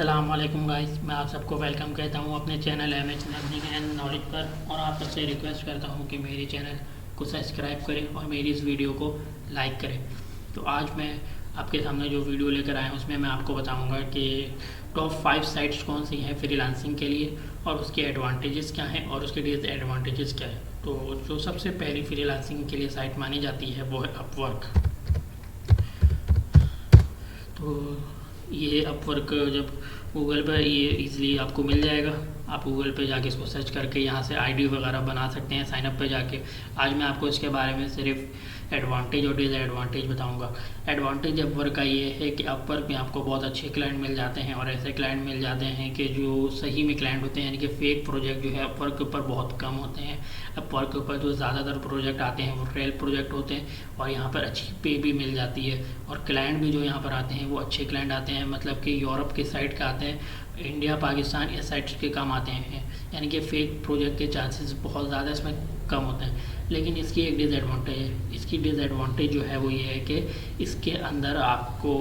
अस्सलामुअलैकुम गाइस, मैं आप सबको वेलकम कहता हूँ अपने channel MH learning and knowledge पर। और आप सबसे रिक्वेस्ट करता हूँ कि मेरे चैनल को सब्सक्राइब करें और मेरी इस वीडियो को लाइक करें। तो आज मैं आपके सामने जो वीडियो लेकर आया हूँ उसमें मैं आपको बताऊँगा कि टॉप 5 साइट्स कौन सी हैं फ्रीलांसिंग के लिए और उसके एडवांटेजेस क्या हैं और उसके डिसएडवांटेजेस क्या है। तो जो सबसे पहली फ्रीलांसिंग के लिए साइट मानी जाती है वो है अपवर्क। तो ये अपवर्क जब गूगल पर ये इजीली आपको मिल जाएगा। आप गूगल पे जाके इसको सर्च करके यहाँ से आईडी वगैरह बना सकते हैं साइनअप पे जाके। आज मैं आपको इसके बारे में सिर्फ एडवांटेज और डिसएडवांटेज बताऊंगा। एडवांटेज अपवर्क का ये है कि अपवर्क में आपको बहुत अच्छे क्लाइंट मिल जाते हैं और ऐसे क्लाइंट मिल जाते हैं कि जो सही में क्लाइंट होते हैं, यानी कि फेक प्रोजेक्ट जो है अपवर्क के ऊपर बहुत कम होते हैं। अपवर्क के ऊपर जो ज़्यादातर प्रोजेक्ट आते हैं वो रियल प्रोजेक्ट होते हैं और यहाँ पर अच्छी पे भी मिल जाती है। और क्लाइंट भी जो यहाँ पर आते हैं वो अच्छे क्लाइंट आते हैं, मतलब कि यूरोप के साइड के आते हैं, इंडिया पाकिस्तान इस साइड्स के काम आते हैं, यानी कि फेक प्रोजेक्ट के चांसेस बहुत ज़्यादा इसमें कम होते हैं। लेकिन इसकी एक डिसएडवांटेज है। इसकी डिसएडवांटेज जो है वो ये है कि इसके अंदर आपको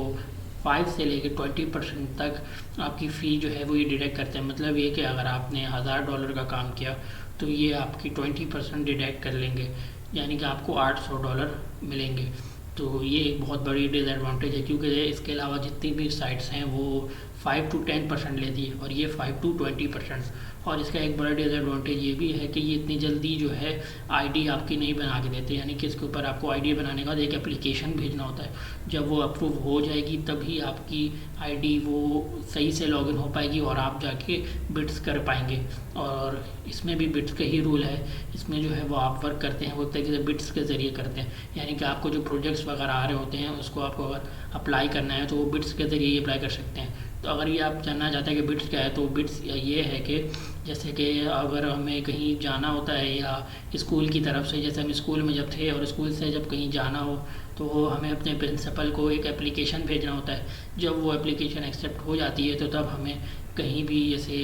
5 से लेकर 20% तक आपकी फ़ी जो है वो ये डिडक्ट करते हैं। मतलब ये कि अगर आपने $1000 का काम किया तो ये आपकी 20% डिडक्ट कर लेंगे, यानी कि आपको $800 मिलेंगे। तो ये एक बहुत बड़ी डिसएडवांटेज है, क्योंकि इसके अलावा जितनी भी साइट्स हैं वो 5 to 10% लेती है और ये 5 to 20%। और इसका एक बड़ा डिसएडवांटेज ये भी है कि ये इतनी जल्दी जो है आईडी आपकी नहीं बना के देते, यानी कि इसके ऊपर आपको आईडी बनाने का एक एप्लीकेशन भेजना होता है। जब वो अप्रूव हो जाएगी तभी आपकी आईडी वो सही से लॉगिन हो पाएगी और आप जाके बिट्स कर पाएंगे। और इसमें भी बिट्स के ही रूल है। इसमें जो है वो आप वर्क करते हैं वो तरीके से बिट्स के ज़रिए करते हैं, यानी कि आपको जो प्रोजेक्ट्स वगैरह आ रहे होते हैं उसको आपको अगर अप्लाई करना है तो वो बिट्स के ज़रिए ही अप्लाई कर सकते हैं। तो अगर ये आप जानना चाहते हैं कि बिट्स क्या है, तो बिट्स ये है कि जैसे कि अगर हमें कहीं जाना होता है या स्कूल की तरफ से, जैसे हम स्कूल में जब थे और स्कूल से जब कहीं जाना हो तो हमें अपने प्रिंसिपल को एक एप्लीकेशन भेजना होता है। जब वो एप्लीकेशन एक्सेप्ट हो जाती है तो तब हमें कहीं भी ऐसे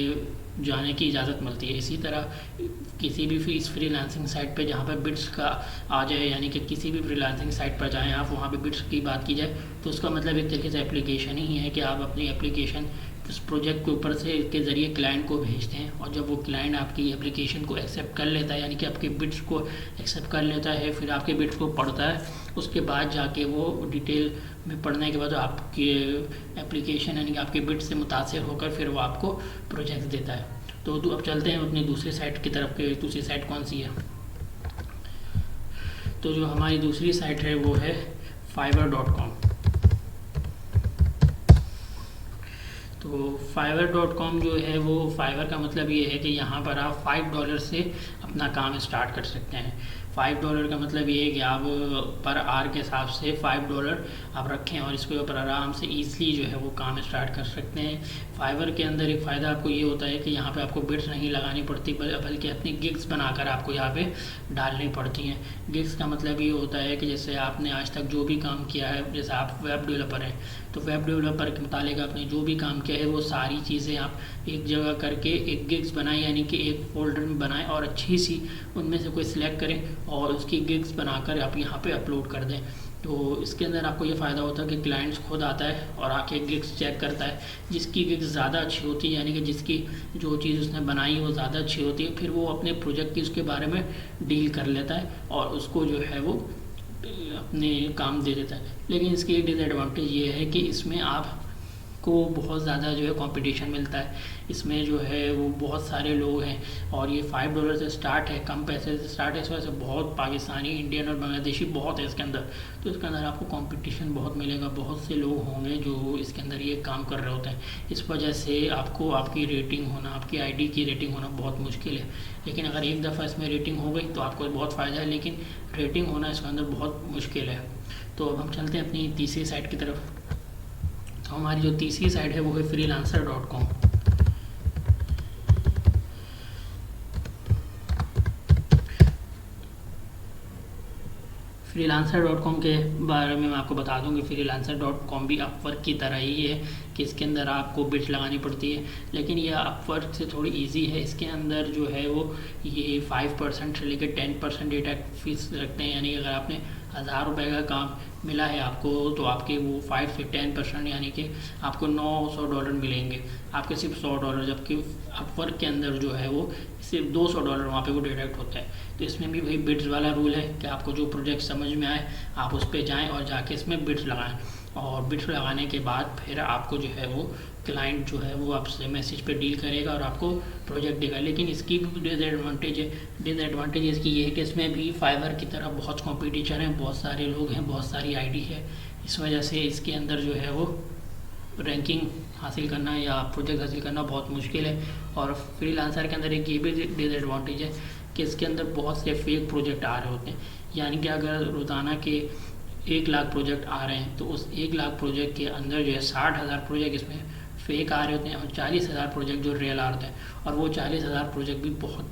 जाने की इजाज़त मिलती है। इसी तरह किसी भी इस फ्रीलांसिंग साइट पे जहाँ पर बिट्स का आ जाए, यानी कि किसी भी फ्रीलांसिंग साइट पर जाएं आप, वहाँ पे बिट्स की बात की जाए तो उसका मतलब एक तरीके से एप्लीकेशन ही है कि आप अपनी एप्लीकेशन उस प्रोजेक्ट के ऊपर से के ज़रिए क्लाइंट को भेजते हैं। और जब वो क्लाइंट आपकी एप्लीकेशन को एक्सेप्ट कर लेता है, यानी कि आपके बिट्स को एक्सेप्ट कर लेता है, फिर आपके बिट्स को पढ़ता है, उसके बाद जाके वो डिटेल में पढ़ने के बाद आपके एप्लीकेशन यानी कि आपके बिट्स से मुतासिर होकर फिर वो आपको प्रोजेक्ट देता है। तो अब चलते हैं अपनी दूसरी साइट की तरफ कि दूसरी साइट कौन सी है। तो जो हमारी दूसरी साइट है वो है fiverr.com। तो fiverr.com जो है वो फाइवर का मतलब ये है कि यहाँ पर आप $5 से अपना काम स्टार्ट कर सकते हैं। $5 का मतलब ये है कि आप पर आवर के हिसाब से $5 आप रखें और इसके ऊपर आराम से ईज़िली जो है वो काम स्टार्ट कर सकते हैं। फाइवर के अंदर एक फ़ायदा आपको ये होता है कि यहाँ पे आपको बिट्स नहीं लगानी पड़ती, बल्कि अपनी गिग्स बनाकर आपको यहाँ पे डालनी पड़ती हैं। गिग्स का मतलब ये होता है कि जैसे आपने आज तक जो भी काम किया है, जैसे आप वेब डेवलपर हैं तो वेब डेवलपर के मुतालिक आपने जो भी काम किया है वो सारी चीज़ें आप एक जगह करके एक गिग्स बनाएं, यानी कि एक फोल्डर में बनाएं और अच्छी सी उनमें से कोई सिलेक्ट करें और उसकी गिग्स बनाकर आप यहाँ पे अपलोड कर दें। तो इसके अंदर आपको ये फ़ायदा होता है कि क्लाइंट्स खुद आता है और आके गिग्स चेक करता है। जिसकी गिग्स ज़्यादा अच्छी होती है, यानी कि जिसकी जो चीज़ उसने बनाई वो ज़्यादा अच्छी होती है, फिर वो अपने प्रोजेक्ट की उसके बारे में डील कर लेता है और उसको जो है वो अपने काम दे देता है। लेकिन इसकी एक डिसएडवांटेज ये है कि इसमें आप को बहुत ज़्यादा जो है कंपटीशन मिलता है। इसमें जो है वो बहुत सारे लोग हैं और ये $5 से स्टार्ट है, कम पैसे से स्टार्ट है। इस वजह से बहुत पाकिस्तानी, इंडियन और बांग्लादेशी बहुत है इसके अंदर। तो इसके अंदर आपको कंपटीशन बहुत मिलेगा, बहुत से लोग होंगे जो इसके अंदर ये काम कर रहे होते हैं। इस वजह से आपको आपकी रेटिंग होना, आपकी आईडी की रेटिंग होना बहुत मुश्किल है। लेकिन अगर एक दफ़ा इसमें रेटिंग हो गई तो आपको बहुत फ़ायदा है, लेकिन रेटिंग होना इसके अंदर बहुत मुश्किल है। तो अब हम चलते हैं अपनी तीसरी साइट की तरफ। तो हमारी जो तीसरी साइट है वो है freelancer.com। freelancer.com के बारे में मैं आपको बता दूं कि freelancer.com भी अपवर्क की तरह ही है कि इसके अंदर आपको बिट्स लगानी पड़ती है, लेकिन यह अपवर्क से थोड़ी इजी है। इसके अंदर जो है वो ये 5% से लेकर 10% डेटा फीस रखते हैं, यानी अगर आपने ₹1000 का काम मिला है आपको, तो आपके वो 5 से 10% यानी कि आपको $900 मिलेंगे, आपके सिर्फ $100, जबकि अपवर्क के अंदर जो है वो सिर्फ $200 वहाँ पे वो डिडक्ट होता है। तो इसमें भी वही बिड्स वाला रूल है कि आपको जो प्रोजेक्ट समझ में आए आप उस पर जाएँ और जाके इसमें बिड्स लगाएँ, और बिड्स लगाने के बाद फिर आपको जो है वो क्लाइंट जो है वो आपसे मैसेज पे डील करेगा और आपको प्रोजेक्ट देगा। लेकिन इसकी भी डिसएडवांटेज इसकी ये है कि इसमें भी फाइवर की तरह बहुत कंपटीशन है, बहुत सारे लोग हैं, बहुत सारी आईडी है। इस वजह से इसके अंदर जो है वो रैंकिंग हासिल करना या प्रोजेक्ट हासिल करना बहुत मुश्किल है। और फ्रीलांसर के अंदर एक ये भी डिसएडवांटेज है कि इसके अंदर बहुत से फेक प्रोजेक्ट आ रहे होते हैं, यानी कि अगर रोज़ाना के 1 लाख प्रोजेक्ट आ रहे हैं तो उस 1 लाख प्रोजेक्ट के अंदर जो है 60,000 प्रोजेक्ट इसमें फेक आ रहे होते हैं और 40,000 प्रोजेक्ट जो रियल आ रहे हैं। और वो 40,000 प्रोजेक्ट भी बहुत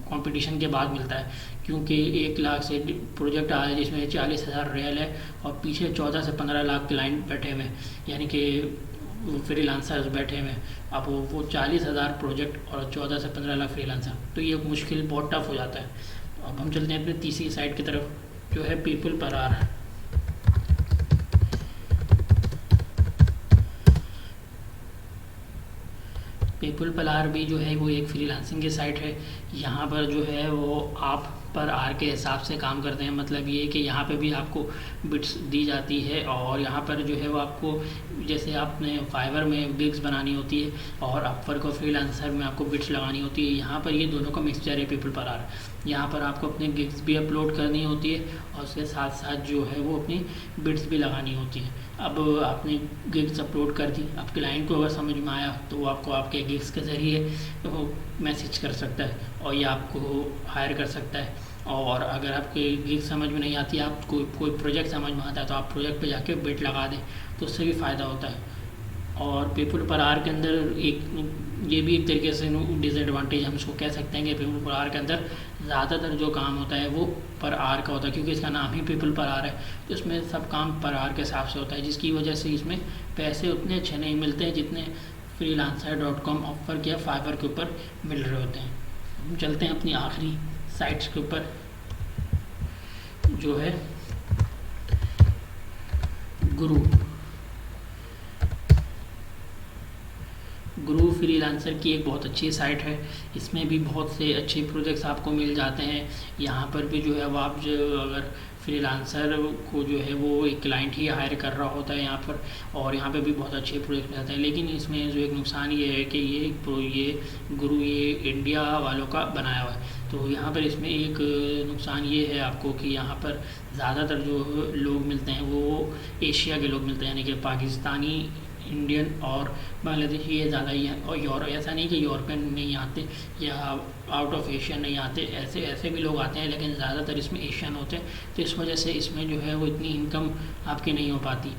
कंपटीशन के बाद मिलता है, क्योंकि 1 लाख से प्रोजेक्ट आ रहा है जिसमें 40,000 रियल है और पीछे 14 से 15 लाख क्लाइंट बैठे हुए हैं, यानी कि फ्रीलांसर्स बैठे हुए हैं। अब वो 40,000 प्रोजेक्ट और 14 से 15 लाख फ्रीलांसर, तो ये मुश्किल बहुत टफ हो जाता है। तो अब हम चलते हैं अपनी तीसरी साइट की तरफ, जो है पीपल पर आर। पीपल पर आर भी जो है वो एक फ्रीलांसिंग की साइट है। यहाँ पर जो है वो आप पर आर के हिसाब से काम करते हैं, मतलब ये कि यहाँ पे भी आपको बिट्स दी जाती है और यहाँ पर जो है वो आपको जैसे आपने फाइवर में गिग्स बनानी होती है और अपवर्क और फ्रीलांसर में आपको बिट्स लगानी होती है, यहाँ पर ये दोनों का मिक्सचर है पीपल पर आर। यहाँ पर आपको अपने गिग्स भी अपलोड करनी होती है और उसके साथ साथ जो है वो अपनी बिट्स भी लगानी होती है। अब आपने गिग्स अपलोड कर दी, अब क्लाइंट को अगर समझ में आया तो वो आपको आपके गिग्स के ज़रिए वो मैसेज कर सकता है और ये आपको हायर कर सकता है। और अगर आपके गिग समझ में नहीं आती, आप कोई प्रोजेक्ट समझ में आता है तो आप प्रोजेक्ट पे जाके बिट लगा दें, तो उससे भी फ़ायदा होता है। और पीपल पर आर के अंदर ये भी एक तरीके से डिसएडवांटेज हम इसको कह सकते हैं कि पीपल पर आर के अंदर ज़्यादातर जो काम होता है वो पर आर का होता है, क्योंकि इसका नाम ही पीपल पर आर है, तो इसमें सब काम पर आर के हिसाब से होता है, जिसकी वजह से इसमें पैसे उतने अच्छे नहीं मिलते हैं जितने freelancer.com, अपवर्क या फाइवर के ऊपर मिल रहे होते हैं। हम चलते हैं अपनी आखिरी साइट्स के ऊपर, जो है गुरु फ्रीलांसर की एक बहुत अच्छी साइट है। इसमें भी बहुत से अच्छे प्रोजेक्ट्स आपको मिल जाते हैं। यहाँ पर भी जो है वो आप जो अगर फ्रीलांसर को जो है वो एक क्लाइंट ही हायर कर रहा होता है यहाँ पर, और यहाँ पे भी बहुत अच्छे प्रोजेक्ट मिल जाते हैं। लेकिन इसमें जो एक नुकसान ये है कि ये गुरु ये इंडिया वालों का बनाया हुआ है, तो यहाँ पर इसमें एक नुकसान ये है आपको कि यहाँ पर ज़्यादातर जो लोग मिलते हैं वो एशिया के लोग मिलते हैं, यानी कि पाकिस्तानी, इंडियन और बांग्लादेशी ये ज़्यादा ही है। और ऐसा नहीं कि यूरोपियन नहीं आते या आउट ऑफ एशिया नहीं आते, ऐसे भी लोग आते हैं, लेकिन ज़्यादातर इसमें एशियन होते हैं, तो इस वजह से इसमें जो है वो इतनी इनकम आपकी नहीं हो पाती।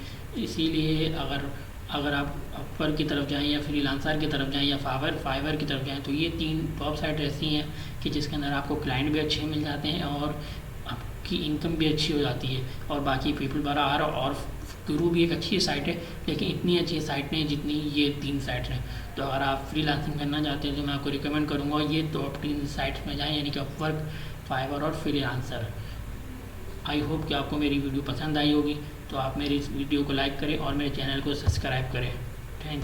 इसीलिए अगर आप अपवर्क की तरफ जाएं या फ्रीलांसर की तरफ जाएं या फाइवर की तरफ जाएं, तो ये 3 टॉप साइट ऐसी हैं कि जिसके अंदर आपको क्लाइंट भी अच्छे मिल जाते हैं और आपकी इनकम भी अच्छी हो जाती है। और बाकी पीपल पर आर और गुरु भी एक अच्छी साइट है, लेकिन इतनी अच्छी साइट नहीं जितनी ये 3 साइट्स हैं। तो अगर आप फ्रीलांसिंग करना चाहते हैं तो मैं आपको रिकमेंड करूँगा ये टॉप 3 साइट्स में जाएं, यानी कि अपवर्क, फाइवर और फ्रीलांसर। आई होप कि आपको मेरी वीडियो पसंद आई होगी, तो आप मेरी इस वीडियो को लाइक करें और मेरे चैनल को सब्सक्राइब करें। Thank you.